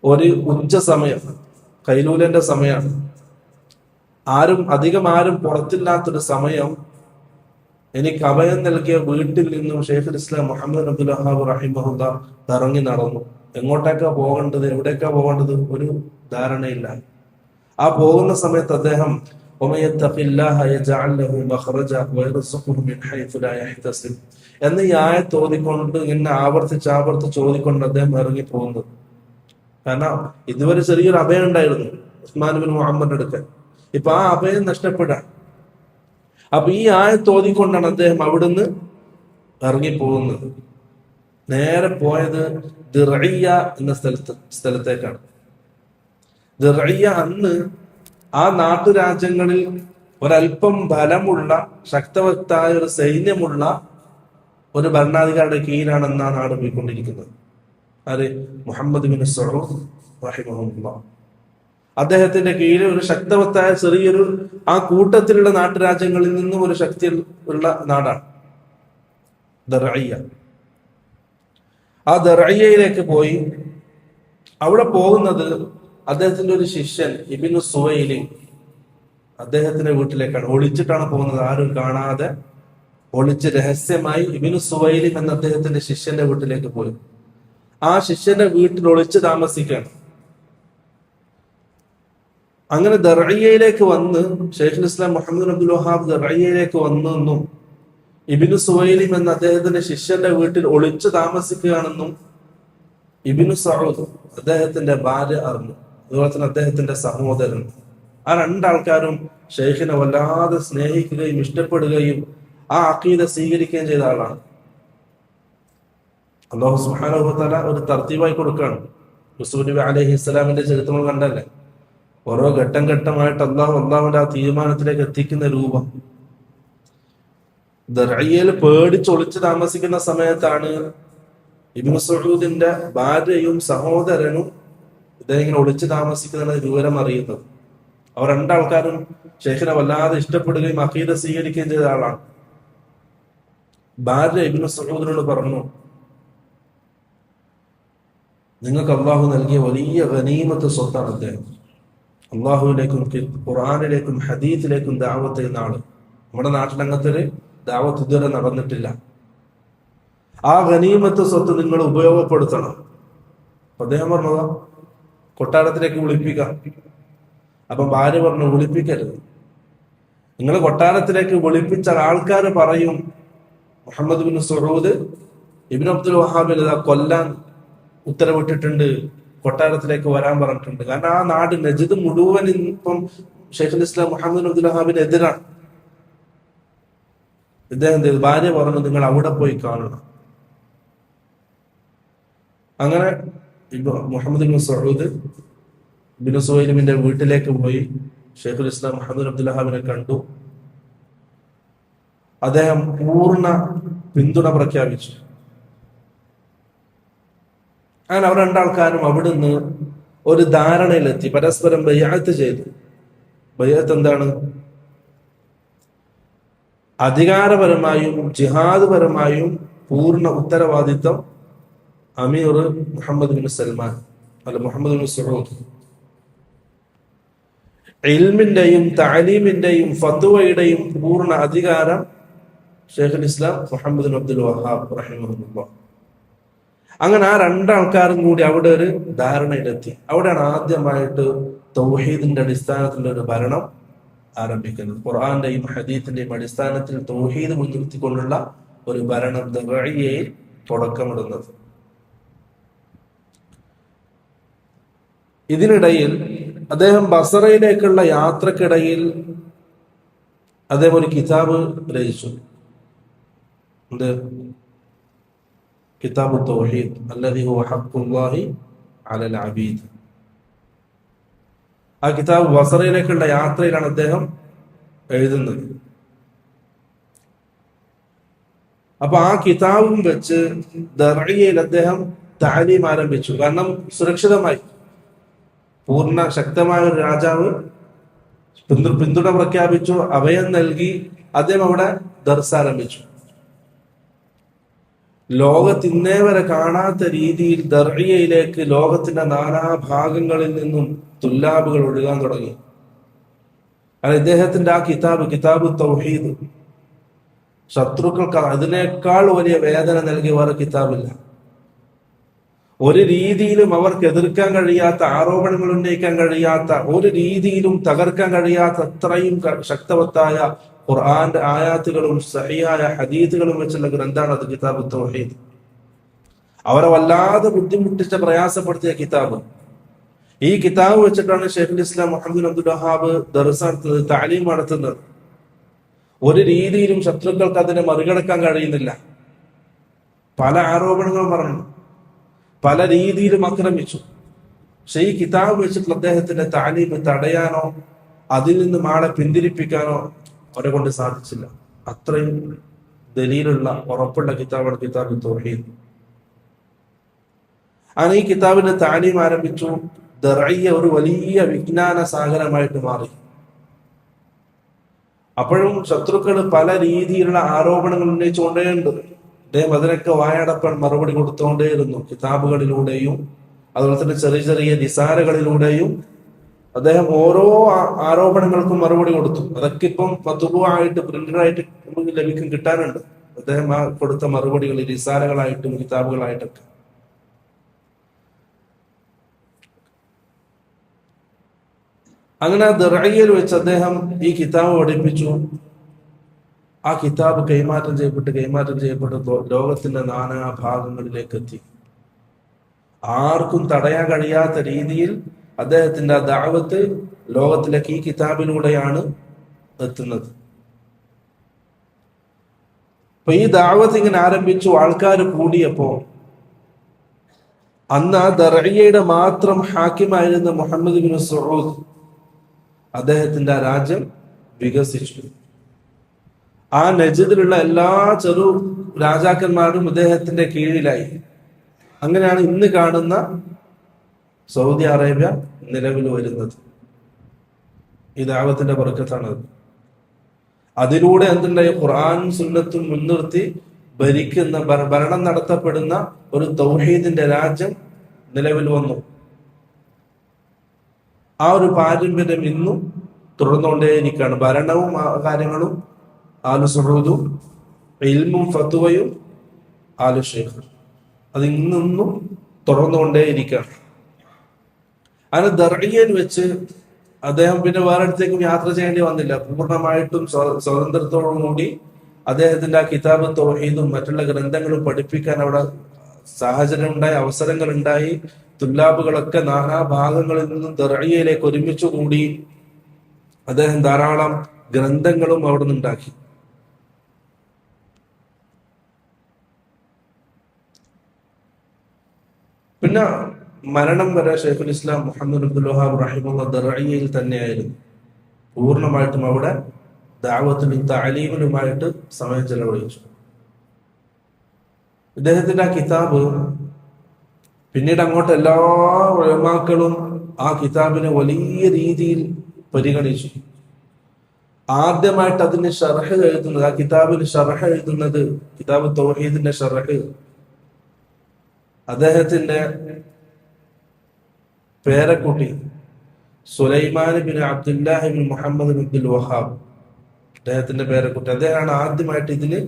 ഒരു ഉച്ച സമയം, കൈലൂലന്റെ സമയമാണ്. അധികം ആരും പുറത്തില്ലാത്തൊരു സമയം എനിക്ക് അഭയം നൽകിയ വീട്ടിൽ നിന്നും ഷെയ്ഖുൽ ഇസ്ലാം മുഹമ്മദ് അബ്ദുൽ വഹാബ് റഹിമഹുല്ലാ ഇറങ്ങി നടന്നു. എങ്ങോട്ടേക്കാ പോകേണ്ടത്, എവിടേക്കാ പോകേണ്ടത് ഒരു ധാരണയില്ല. ആ പോകുന്ന സമയത്ത് അദ്ദേഹം എന്ന് ഈ ആയത്ത് ഓതിക്കൊണ്ട് ഇങ്ങനെ ആവർത്തിച്ച് ചോദിക്കൊണ്ട് അദ്ദേഹം ഇറങ്ങി പോകുന്നത്. കാരണം ഇതുവരെ ചെറിയൊരു അഭയം ഉണ്ടായിരുന്നു ഉസ്മാൻ ബിൻ മുഹമ്മദിന്റെ അടുക്കൽ. ഇപ്പൊ ആ അഭയം നഷ്ടപ്പെടാൻ. അപ്പൊ ഈ ആയത്ത് ഓതിക്കൊണ്ടാണ് അദ്ദേഹം അവിടുന്ന് ഇറങ്ങി പോകുന്നത്. നേരെ പോയത് ദിർഇയ്യ എന്ന സ്ഥലത്തേക്കാണ്. ദിർഇയ്യ അന്ന് ആ നാട്ടുരാജ്യങ്ങളിൽ ഒരല്പം ബലമുള്ള ശക്തവത്തായ ഒരു സൈന്യമുള്ള ഒരു ഭരണാധികാരിയുടെ കീഴിലാണെന്ന് ആ നാട് പോയിക്കൊണ്ടിരിക്കുന്നത്. അത് മുഹമ്മദ് ബിൻ സഊദ് റഹിമഹുല്ലാഹ്. അദ്ദേഹത്തിന്റെ കീഴിൽ ഒരു ശക്തവത്തായ ചെറിയൊരു ആ കൂട്ടത്തിലുള്ള നാട്ടുരാജ്യങ്ങളിൽ നിന്നും ഒരു ശക്തി ഉള്ള നാടാണ് ദിർഇയ്യ. ആ ദിർഇയ്യയിലേക്ക് പോയി. അവിടെ പോകുന്നത് അദ്ദേഹത്തിന്റെ ഒരു ശിഷ്യൻ ഇബ്നു സുവൈലി, അദ്ദേഹത്തിന്റെ വീട്ടിലേക്കാണ്. ഒളിച്ചിട്ടാണ് പോകുന്നത്, ആരും കാണാതെ ഒളിച്ച് രഹസ്യമായി ഇബ്നു സുവൈലി എന്ന അദ്ദേഹത്തിന്റെ ശിഷ്യന്റെ വീട്ടിലേക്ക് പോയി. ആ ശിഷ്യന്റെ വീട്ടിൽ ഒളിച്ച് താമസിക്കുകയാണ്. അങ്ങനെ ദിർഇയ്യയിലേക്ക് വന്ന് ഷെയ്ഖുൽ ഇസ്ലാം മുഹമ്മദ് അബ്ദുൽ വഹാബ് ദിർഇയ്യയിലേക്ക് വന്നെന്നും ഇബ്നു സുവൈലി എന്ന അദ്ദേഹത്തിന്റെ ശിഷ്യന്റെ വീട്ടിൽ ഒളിച്ചു താമസിക്കുകയാണെന്നും ഇബ്നു സഊദ് അദ്ദേഹത്തിന്റെ ഭാര്യ അറിഞ്ഞു. അതുപോലെ തന്നെ അദ്ദേഹത്തിന്റെ സഹോദരൻ. ആ രണ്ടാൾക്കാരും ഷെയ്ഖിനെ വല്ലാതെ സ്നേഹിക്കുകയും ഇഷ്ടപ്പെടുകയും ആ അഖീദ സ്വീകരിക്കുകയും ചെയ്ത ആളാണ്. അല്ലാഹു സുബ്ഹാനഹു വ തആല ഒരു തർത്തീബായി കൊടുക്കുകയാണ്. യൂസുഫ് നബി അലൈഹിസ്സലാമിന്റെ ചരിത്രങ്ങൾ കണ്ടല്ലേ, ഓരോ ഘട്ടം ഘട്ടമായിട്ട് അള്ളാഹുവിന്റെ ആ തീരുമാനത്തിലേക്ക് എത്തിക്കുന്ന രൂപം. ദിർഇയ്യയിൽ പേടിച്ചൊളിച്ച് താമസിക്കുന്ന സമയത്താണ് ഇബ്നു സഊദിന്റെ ഭാര്യയും സഹോദരനും ഇദ്ദേഹം ഇങ്ങനെ ഒളിച്ചു താമസിക്കുന്ന വിവരം അറിയുന്നത്. അവർ രണ്ടാൾക്കാരും ഷെയ്ഖിനെ വല്ലാതെ ഇഷ്ടപ്പെടുകയും അഖീദ സ്വീകരിക്കുകയും ചെയ്ത ആളാണ്. ഭാര്യ ഇബ്നു സഊദിനോട് പറഞ്ഞു, നിങ്ങൾക്ക് അള്ളാഹു നൽകിയ വലിയ ഗനീമത്ത് സ്വത്താണ് അദ്ദേഹം. അള്ളാഹുവിലേക്കും ഖുർആനിലേക്കും ഹദീസിലേക്കും ദഅവത്ത് ചെയ്യുന്ന ആള്. നമ്മുടെ നാട്ടിൽ അങ്ങനത്തെ ഒരു ദഅവത്ത് ഇതുവരെ നടന്നിട്ടില്ല. ആ ഗനീമത്ത് സ്വത്ത് നിങ്ങൾ ഉപയോഗപ്പെടുത്തണം. അദ്ദേഹം പറഞ്ഞതാ കൊട്ടാരത്തിലേക്ക് വിളിപ്പിക്കാം. അപ്പൊ ഭാര്യ പറഞ്ഞു, വിളിപ്പിക്കരുത്. നിങ്ങൾ കൊട്ടാരത്തിലേക്ക് വിളിപ്പിച്ച ആൾക്കാർ പറയും മുഹമ്മദ് ബിൻ സഊദ് ഇബ്നു അബ്ദുൽ വഹാബിനെ കൊല്ലാൻ ഉത്തരവിട്ടിട്ടുണ്ട്, കൊട്ടാരത്തിലേക്ക് വരാൻ പറഞ്ഞിട്ടുണ്ട്. കാരണം ആ നാട് നജ്ദ് മുഴുവൻ ഇപ്പം ഷെയ്ഖുൽ ഇസ്ലാം മുഹമ്മദ് അബ്ദുൽ വഹാബിന് എതിരാണ്. ഇദ്ദേഹം ഭാര്യ പറഞ്ഞു, നിങ്ങൾ അവിടെ പോയി കാണണം. അങ്ങനെ മുഹമ്മദ് ബിൻ സഊദ് ഇബ്നു സുവൈലിമിന്റെ വീട്ടിലേക്ക് പോയി ഷെയ്ഖുൽ ഇസ്ലാം മുഹമ്മദ് അബ്ദുൽ വഹാബിനെ കണ്ടു. അദ്ദേഹം പൂർണ്ണ പിന്തുണ പ്രഖ്യാപിച്ചു. അങ്ങനെ അവർ രണ്ടാൾക്കാരും അവിടുന്ന് ഒരു ധാരണയിലെത്തി, പരസ്പരം ബൈഅത്ത് ചെയ്തു. ബൈഅത്ത് എന്താണ്? അധികാരപരമായും ജിഹാദ് പരമായും പൂർണ്ണ ഉത്തരവാദിത്വം അമീർ മുഹമ്മദ് ബിൻ സൽമാൻ അല്ല മുഹമ്മദ് ബിൻ സഊദ്. ഇൽമിന്റെയും തഅലീമിന്റെയും ഫത്വയുടെയും പൂർണ്ണ അധികാരം ഷെയ്ഖുൽ ഇസ്ലാം മുഹമ്മദ് ബിൻ അബ്ദുൽ വഹാബ് റഹിമഹുല്ലാഹ്. അങ്ങനെ ആ രണ്ടാൾക്കാരും കൂടി അവിടെ ഒരു ധാരണയിലെത്തി. അവിടെയാണ് ആദ്യമായിട്ട് തൗഹീദിന്റെ അടിസ്ഥാനത്തിലുള്ള ഒരു ഭരണം ആരംഭിക്കുന്നത്. ഖുർആന്റെയും ഹദീസിന്റെയും അടിസ്ഥാനത്തിൽ തൗഹീദ് മുൻനിർത്തിക്കൊണ്ടുള്ള ഒരു ഭരണം ദിർഇയ്യയിൽ തുടക്കമിടുന്നത്. ഇതിനിടയിൽ അദ്ദേഹം ബസറയിലേക്കുള്ള യാത്രക്കിടയിൽ അദ്ദേഹം ഒരു കിതാബ് രചിച്ചു. എന്ത്? കിതാബു തൗഹീദ് അല്ലദീ ഹുവ ഹഖ്ഖുല്ലാഹി അലൽ അബീദ്. ആ കിതാബ് ബസറയിലേക്കുള്ള യാത്രയിലാണ് അദ്ദേഹം എഴുതുന്നത്. അപ്പൊ ആ കിതാബും വെച്ച് ദിർഇയ്യയിൽ അദ്ദേഹം താലീം ആരംഭിച്ചു. കാരണം സുരക്ഷിതമായി, പൂർണ്ണ ശക്തമായ ഒരു രാജാവ് പിന്തുണ പ്രഖ്യാപിച്ചു, അഭയം നൽകി. അദ്ദേഹം അവിടെ ദർസ് ആരംഭിച്ചു. ലോകത്തിന്നേ വരെ കാണാത്ത രീതിയിൽ ദർഇയയിലേക്ക് ലോകത്തിന്റെ നാനാഭാഗങ്ങളിൽ നിന്നും തുല്ലാബുകൾ ഒഴുകാൻ തുടങ്ങി. അത് ഇദ്ദേഹത്തിന്റെ ആ കിതാബ് തൗഹീദ്, ശത്രുക്കൾക്ക് അതിനേക്കാൾ വലിയ വേദന നൽകിയ വേറെ കിതാബില്ല. ഒരു രീതിയിലും അവർക്ക് എതിർക്കാൻ കഴിയാത്ത, ആരോപണങ്ങൾ ഉന്നയിക്കാൻ കഴിയാത്ത, ഒരു രീതിയിലും തകർക്കാൻ കഴിയാത്ത അത്രയും ശക്തവത്തായ ഖുർആന്റെ ആയാത്തുകളും സഹിയായ ഹദീസുകളും വെച്ചുള്ള ഗ്രന്ഥാണ് അത് കിതാബ് തൗഹീദ്. അവരെ വല്ലാതെ ബുദ്ധിമുട്ടിച്ച, പ്രയാസപ്പെടുത്തിയ കിതാബ്. ഈ കിതാബ് വെച്ചിട്ടാണ് ഷെയ്ഖുൽ ഇസ്ലാം മുഹമ്മദ് അബ്ദുൽ വഹാബ് ദർസ് നടത്തുന്നത്, താലീം നടത്തുന്നത്. ഒരു രീതിയിലും ശത്രുക്കൾക്ക് അതിനെ മറികടക്കാൻ കഴിയുന്നില്ല. പല ആരോപണങ്ങളും പറഞ്ഞു, പല രീതിയിലും ആക്രമിച്ചു. പക്ഷെ ഈ കിതാബ് വെച്ചിട്ടുള്ള അദ്ദേഹത്തിന്റെ താലീം തടയാനോ അതിൽ നിന്നും ആളെ പിന്തിരിപ്പിക്കാനോ അവരെ കൊണ്ട് സാധിച്ചില്ല. അത്രയും ദലീലുള്ള ഉറപ്പുള്ള കിതാബാണ് കിതാബ് തൗഹീദ്. അങ്ങനെ ഈ കിതാബിന്റെ താലീം ആരംഭിച്ചു. ദർഇയ ഒരു വലിയ വിജ്ഞാന സാഗരമായിട്ട് മാറി. അപ്പോഴും ശത്രുക്കൾ പല രീതിയിലുള്ള ആരോപണങ്ങൾ ഉന്നയിച്ചുകൊണ്ടേയുണ്ട്. അദ്ദേഹം അതിനൊക്കെ വായടപ്പാൻ മറുപടി കൊടുത്തുകൊണ്ടേയിരുന്നു. കിതാബുകളിലൂടെയും അതുപോലെ തന്നെ ചെറിയ ചെറിയ നിസാരകളിലൂടെയും അദ്ദേഹം ഓരോ ആരോപണങ്ങൾക്കും മറുപടി കൊടുത്തു. അതൊക്കെ ഇപ്പം മത്ബൂആയിട്ട് പ്രിന്റഡായിട്ട് നമുക്ക് ലഭിക്കും, കിട്ടാനുണ്ട്. അദ്ദേഹം ആ കൊടുത്ത മറുപടികൾ നിസാരകളായിട്ടും കിതാബുകളായിട്ടൊക്കെ. അങ്ങനെ ദർഇയയിൽ വെച്ച് അദ്ദേഹം ഈ കിതാബ് പഠിപ്പിച്ചു. ആ കിതാബ് കൈമാറ്റം ചെയ്യപ്പെട്ട് ലോകത്തിന്റെ നാനാ ഭാഗങ്ങളിലേക്ക് എത്തി. ആർക്കും തടയാൻ കഴിയാത്ത രീതിയിൽ അദ്ദേഹത്തിന്റെ ആ ദഅവത്ത് ലോകത്തിലേക്ക് ഈ കിതാബിലൂടെയാണ് എത്തുന്നത്. അപ്പൊ ഈ ദഅവത്ത് ഇങ്ങനെ ആരംഭിച്ചു, ആൾക്കാർ കൂടിയപ്പോ അന്ന് ആ ദർഇയയുടെ മാത്രം ഹാക്കിമായിരുന്ന മുഹമ്മദ് ബിൻ സഊദ്, അദ്ദേഹത്തിന്റെ ആ രാജ്യം വികസിച്ചു. ആ നജദിലുള്ള എല്ലാ ചെറു രാജാക്കന്മാരും അദ്ദേഹത്തിന്റെ കീഴിലായി. അങ്ങനെയാണ് ഇന്ന് കാണുന്ന സൗദി അറേബ്യ നിലവിൽ വരുന്നത്. ഈ ദഅവത്തിന്റെ ബർക്കത്താണത്. അതിലൂടെ എന്തുണ്ടായി? ഖുർആൻ സുന്നത്തും മുൻനിർത്തി ഭരണം നടത്തപ്പെടുന്ന ഒരു തൗഹീദിന്റെ രാജ്യം നിലവിൽ വന്നു. ആ ഒരു പാരമ്പര്യം ഇന്നും തുടർന്നുകൊണ്ടേയിരിക്കുകയാണ്. ഭരണവും കാര്യങ്ങളും ആലു സഊദും, ഇൽമും ഫത്വയും ആലു ഷെയ്ഖ്, അത് ഇന്നും തുടർന്നുകൊണ്ടേയിരിക്കുകയാണ്. അങ്ങനെ ദർഇയയിൽ വെച്ച് അദ്ദേഹം പിന്നെ വേറെ അടുത്തേക്കും യാത്ര ചെയ്യേണ്ടി വന്നില്ല. പൂർണ്ണമായിട്ടും സ്വാതന്ത്ര്യത്തോടും കൂടി അദ്ദേഹത്തിന്റെ ആ കിതാബ് തൗഹീദും മറ്റുള്ള ഗ്രന്ഥങ്ങളും പഠിപ്പിക്കാൻ അവിടെ സാഹചര്യം ഉണ്ടായി, അവസരങ്ങൾ ഉണ്ടായി. തുല്ലാബുകളൊക്കെ നാനാ ഭാഗങ്ങളിൽ നിന്നും ദർഇയയിലേക്ക് ഒരുമിച്ച് കൂടി. അദ്ദേഹം ധാരാളം ഗ്രന്ഥങ്ങളും അവിടെ നിന്നുണ്ടാക്കി. പിന്നെ മരണം വരെ ഷെയ്ഖുൽ ഇസ്ലാം മുഹമ്മദ് അബ്ദുൽ വഹാബ് റഹിമഹുല്ലാഹ് ദർഇയയിൽ തന്നെയായിരുന്നു. പൂർണ്ണമായിട്ടും അവിടെ ദഅവത്തിലും തഅലീമിലുമായിട്ട് സമയം ചെലവഴിച്ചു. ഇദ്ദേഹത്തിന്റെ ആ കിതാബ് പിന്നീട് അങ്ങോട്ട് എല്ലാ ഉലമാക്കളും ആ കിതാബിനെ വലിയ രീതിയിൽ പരിഗണിച്ചു. ആദ്യമായിട്ട് അതിന് ഷർഹ് എഴുതുന്നത്, ആ കിതാബിന് ഷർഹ് എഴുതുന്നത്, കിതാബ് തൗഹീദിന്റെ ഷർഹ് അദ്ദേഹത്തിന്റെ പേരക്കുട്ടി Sulaiman bin Abdullahi bin Muhammad bin Abdul Wahhab, അദ്ദേഹത്തിന്റെ പേരക്കുട്ടി, അദ്ദേഹമാണ് ആദ്യമായിട്ട് ഇതിന്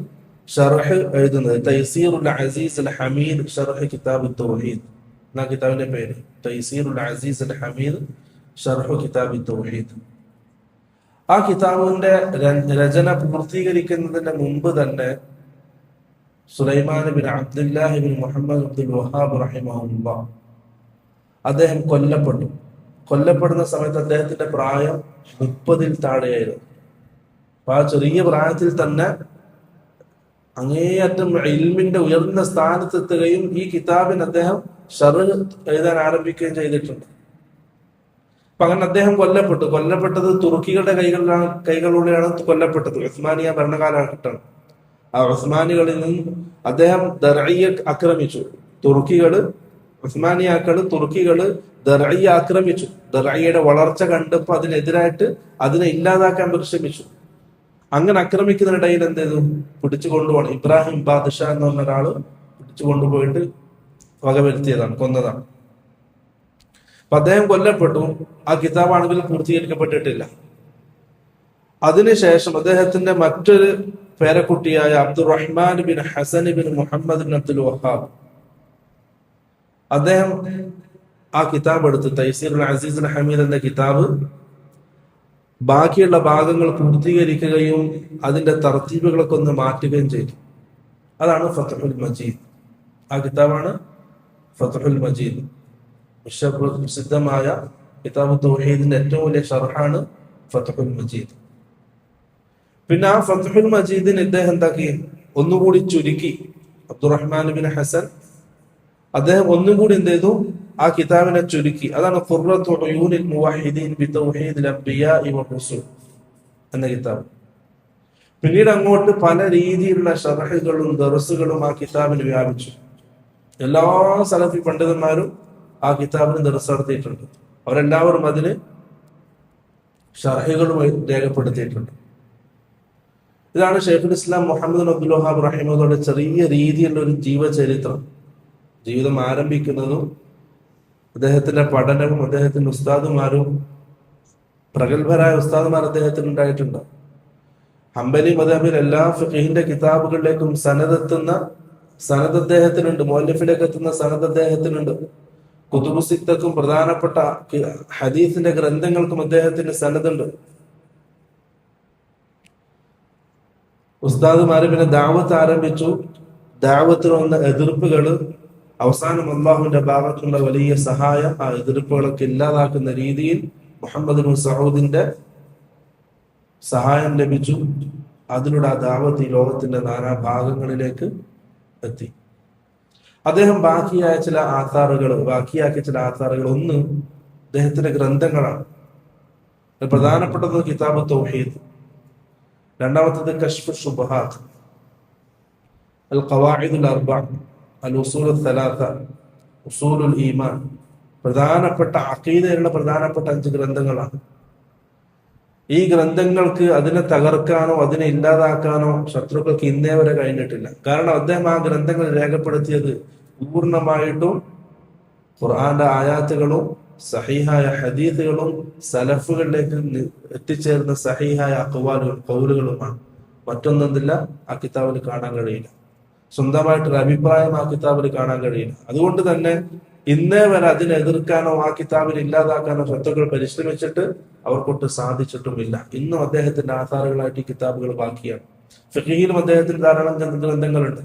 ഷർഹ് എഴുതുന്നത്. തൈസീറുൽ അസീസ് അൽ ഹമീദ് ഷർഹ് കിതാബ് തൗഹീദ് എന്ന കിതാബിന്റെ പേര്. തൈസീറുൽ അസീസ് അൽ ഹമീദ് ഷർഹ് കിതാബ് തൗഹീദ്. ആ കിതാബിന്റെ രചന പൂർത്തീകരിക്കുന്നതിന് മുമ്പ് തന്നെ Sulaiman bin Abdullahi bin Muhammad Abdul Wahab റഹിമഹുല്ലാഹ് അദ്ദേഹം കൊല്ലപ്പെടുന്ന സമയത്ത് അദ്ദേഹത്തിന്റെ പ്രായം 30-ൽ താഴെയായിരുന്നു. അപ്പൊ ആ ചെറിയ പ്രായത്തിൽ തന്നെ അങ്ങേയറ്റം ഇൽമിന്റെ ഉയർന്ന സ്ഥാനത്തെത്തുകയും ഈ കിതാബിന് അദ്ദേഹം ഷർഹ് എഴുതാൻ ആരംഭിക്കുകയും ചെയ്തിട്ടുണ്ട്. അപ്പൊ അങ്ങനെ അദ്ദേഹം കൊല്ലപ്പെട്ടത് തുർക്കികളുടെ കൈകളിലൂടെയാണ് കൊല്ലപ്പെട്ടത്. ഉസ്മാനിയ ഭരണകാലഘട്ടമാണ്. ആ ഉസ്മാനികളിൽ നിന്നും അദ്ദേഹം ദർഇയ ആക്രമിച്ചു. തുർക്കികള് ഉസ്മാനിയാക്കള് തുർക്കികള് ദർഇ ആക്രമിച്ചു. ദർഇയുടെ വളർച്ച കണ്ടപ്പോൾ അതിനെതിരായിട്ട് അതിനെ ഇല്ലാതാക്കാൻ പരിശ്രമിച്ചു. അങ്ങനെ ആക്രമിക്കുന്നതിനിടയിൽ എന്ത് ചെയ്തു? പിടിച്ചു കൊണ്ടുപോകണം. ഇബ്രാഹിം ബാദ്ഷാ എന്ന് പറഞ്ഞ ഒരാള് പിടിച്ചു കൊണ്ടുപോയിട്ട് വകവരുത്തിയതാണ്, കൊന്നതാണ്. അപ്പൊ അദ്ദേഹം കൊല്ലപ്പെട്ടു. ആ കിതാബാണെങ്കിൽ പൂർത്തീകരിക്കപ്പെട്ടിട്ടില്ല. അതിനുശേഷം അദ്ദേഹത്തിന്റെ മറ്റൊരു പേരക്കുട്ടിയായ Abdurrahman bin Hasan bin Muhammad bin Abdul Wahab, അദ്ദേഹം ആ കിതാബ് എടുത്ത് തൈസീറുൽ അസീസുൽ ഹമീദ് എന്ന കിതാബ് ബാക്കിയുള്ള ഭാഗങ്ങൾ പൂർത്തീകരിക്കുകയും അതിന്റെ തർത്തീബുകളൊക്കെ ഒന്ന് മാറ്റുകയും ചെയ്തു. അതാണ് ഫത്ഹുൽ മജീദ്. ആ കിതാബാണ് ഫത്ഹുൽ മജീദ്. പ്രസിദ്ധമായ കിതാബ് തൗഹീദിന്റെ ഏറ്റവും വലിയ ഷർഹാണ് ഫത്ഹുൽ മജീദ്. പിന്നെ ആ ഫത്ഹുൽ മജീദിന് ഇദ്ദേഹം എന്താക്കി? ഒന്നുകൂടി ചുരുക്കി. അബ്ദുറഹ്മാൻ ബിൻ ഹസൻ അദ്ദേഹം ഒന്നും കൂടി എന്ത് ചെയ്തു? ആ കിതാബിനെ ചുരുക്കി. അതാണ് ഖുർറത്തു ഉയൂനിൽ മുവഹിദീൻ ബിതൗഹീദിൽ അംബിയാഇ വറുസുൽ എന്ന കിതാബ്. പിന്നീട് അങ്ങോട്ട് പല രീതിയിലുള്ള ഷർഹുകളും ദർസുകളും ആ കിതാബിൽ വ്യാപിച്ചു. എല്ലാ സലഫി പണ്ഡിതന്മാരും ആ കിതാബിന് ദർസ് നടത്തിയിട്ടുണ്ട്. അവരെല്ലാവരും അതിന് ഷർഹുകളുമായി രേഖപ്പെടുത്തിയിട്ടുണ്ട്. ഇതാണ് ഷെയ്ഖുൽ ഇസ്ലാം മുഹമ്മദ് അബ്ദുൽ വഹാബ് റഹിമഹുള്ളയുടെ ചെറിയ രീതിയിലുള്ള ഒരു ജീവചരിത്രം. ജീവിതം ആരംഭിക്കുന്നതും അദ്ദേഹത്തിന്റെ പഠനവും അദ്ദേഹത്തിന്റെ ഉസ്താദുമാരും, പ്രഗത്ഭരായ ഉസ്താദുമാർ അദ്ദേഹത്തിന് ഉണ്ടായിട്ടുണ്ട്. ഹംബലി മദ്ഹബിൽ എല്ലാ ഫിഖഹിന്റെ കിതാബുകളിലേക്കും സനദ് അദ്ദേഹത്തിനുണ്ട്. മുഅല്ലിഫിലേക്ക് എത്തുന്ന സനദ് അദ്ദേഹത്തിനുണ്ട്. കുതുബു സിത്തക്കും പ്രധാനപ്പെട്ട ഹദീസിന്റെ ഗ്രന്ഥങ്ങൾക്കും അദ്ദേഹത്തിന് സനദുണ്ട്. ഉസ്താദുമാര് പിന്നെ ദാവത്ത് ആരംഭിച്ചു. ദാവത്തിന് വന്ന എതിർപ്പുകള് അവസാനം അള്ളാഹുവിന്റെ ഭാഗത്തുള്ള വലിയ സഹായം ആ എതിർപ്പുകളൊക്കെ ഇല്ലാതാക്കുന്ന രീതിയിൽ മുഹമ്മദ് ബിൻ സഊദിന്റെ സഹായം ലഭിച്ചു. അതിലൂടെ ആ ദാവത്ത് ഈ ലോകത്തിന്റെ നാനാ ഭാഗങ്ങളിലേക്ക് എത്തി. അദ്ദേഹം ബാക്കിയാക്കിയ ചില ആധാറുകൾ ഒന്ന് അദ്ദേഹത്തിന്റെ ഗ്രന്ഥങ്ങളാണ്. പ്രധാനപ്പെട്ടത് കിതാബ് തൗഹീദ്, രണ്ടാമത്തത് കശ്ഫ് ശുബ്ഹാത്ത്, അൽ ഖവാഇദുൽ അർബഅ, അൽ ഉസൂൽ സലാസ, ഉസൂലുൽ ഈമാൻ. പ്രധാനപ്പെട്ട അഖീദയുള്ള പ്രധാനപ്പെട്ട 5 ഗ്രന്ഥങ്ങളാണ്. ഈ ഗ്രന്ഥങ്ങൾക്ക് അതിനെ തകർക്കാനോ അതിനെ ഇല്ലാതാക്കാനോ ശത്രുക്കൾക്ക് ഇന്നേ വരെ കഴിഞ്ഞിട്ടില്ല. കാരണം അദ്ദേഹം ആ ഗ്രന്ഥങ്ങൾ രേഖപ്പെടുത്തിയത് പൂർണ്ണമായിട്ടും ഖുർആന്റെ ആയാത്തുകളും സഹീഹായ ഹദീസുകളും സലഫുകളിലേക്ക് എത്തിച്ചേർന്ന സഹീഹായ ഖൗലുകളുമാണ്. മറ്റൊന്നെന്തില്ല ആ കിതാബിൽ കാണാൻ കഴിയില്ല. സ്വന്തമായിട്ടൊരു അഭിപ്രായം ആ കിതാബിൽ കാണാൻ കഴിയില്ല. അതുകൊണ്ട് തന്നെ ഇന്നേ വരെ അതിനെ എതിർക്കാനോ ആ കിതാബിൽ ഇല്ലാതാക്കാനോ ശത്രുക്കൾ പരിശ്രമിച്ചിട്ട് അവർക്കൊട്ട് സാധിച്ചിട്ടുമില്ല. ഇന്നും അദ്ദേഹത്തിന്റെ ആധാറുകളായിട്ട് ഈ കിതാബുകൾ ബാക്കിയാണ്. ഫിഖഹിലും അദ്ദേഹത്തിന് ധാരാളം ഗ്രന്ഥങ്ങളുണ്ട്.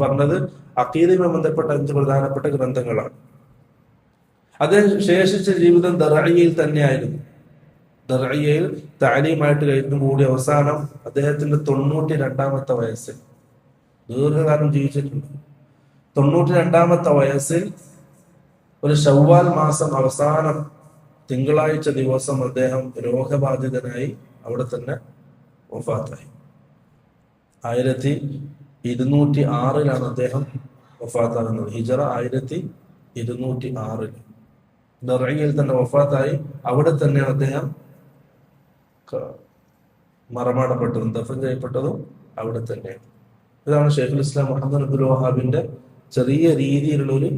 പറഞ്ഞത് അഖീദയുമായി ബന്ധപ്പെട്ട 5 പ്രധാനപ്പെട്ട ഗ്രന്ഥങ്ങളാണ്. അദ്ദേഹം ശേഷിച്ച ജീവിതം ദർഇയിൽ തന്നെയായിരുന്നു. ദർഇയിൽ തഅലീമായിട്ട് കഴിഞ്ഞുകൂടി അവസാനം അദ്ദേഹത്തിന്റെ 92ാമത്തെ വയസ്സിൽ, ദീർഘകാലം ജീവിച്ചിട്ടുണ്ട്. 92ാമത്തെ വയസ്സിൽ ഒരു ശവ്വാൽ മാസം അവസാനം തിങ്കളാഴ്ച ദിവസം അദ്ദേഹം രോഗബാധിതനായി അവിടെ തന്നെ വഫാത്തായി. 1206 അദ്ദേഹം വഫാത്താകുന്നത്. ഹിജറ 1206 ദർഇയിൽ തന്നെ വഫാത്തായി. അവിടെ തന്നെയാണ് അദ്ദേഹം മറമാടപ്പെട്ടതും ദഫൻ ചെയ്യപ്പെട്ടതും അവിടെ തന്നെയാണ്. ഇതാണ് ഷെയ്ഖുൽ ഇസ്ലാം മുഹമ്മദ് അബ്ദുൽ വഹാബിന്റെ ചെറിയ രീതിയിലുള്ള ഒരു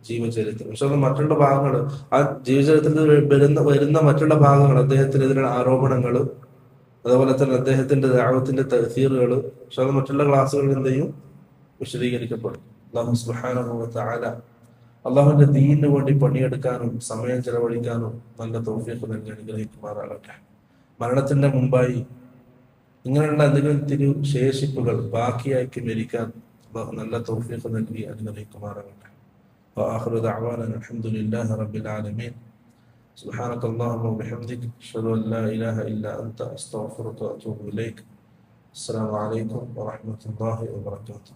ജീവചരിത്രം. പക്ഷെ മറ്റുള്ള ഭാഗങ്ങൾ, ആ ജീവചരിത്രത്തിൽ വരുന്ന മറ്റുള്ള ഭാഗങ്ങൾ, അദ്ദേഹത്തിനെതിരെ ആരോപണങ്ങൾ, അതുപോലെ തന്നെ അദ്ദേഹത്തിന്റെ ദഅവത്തിന്റെ തഅ്സീറുകൾ, പക്ഷെ അത് മറ്റുള്ള ക്ലാസ്സുകളിൽ എന്ത് ചെയ്യും? വിശദീകരിക്കപ്പെടും. അല്ലാഹു സുബ്ഹാനഹു വ തആല അള്ളാഹുവിന്റെ ദീനിന് വേണ്ടി പണിയെടുക്കാനും സമയം ചെലവഴിക്കാനും നല്ല തൗഫീഖ് നൽകി അനുഗ്രഹിക്കുമാറാകട്ടെ. മരണത്തിന്റെ മുമ്പായി ഇങ്ങനെയുള്ള എന്തെങ്കിലും ശേഷിപ്പുകൾ ബാക്കിയാക്കി മരിക്കാൻ അള്ളാഹു നല്ല തൗഫീഖ് നൽകി അനുഗ്രഹിക്കുമാറാകട്ടെ. وآخر دعوانا الحمد لله رب العالمين. سبحانك اللهم وبحمدك أشهد أن لا إله إلا أنت أستغفرك وأتوب إليك. السلام عليكم ورحمة الله وبركاته.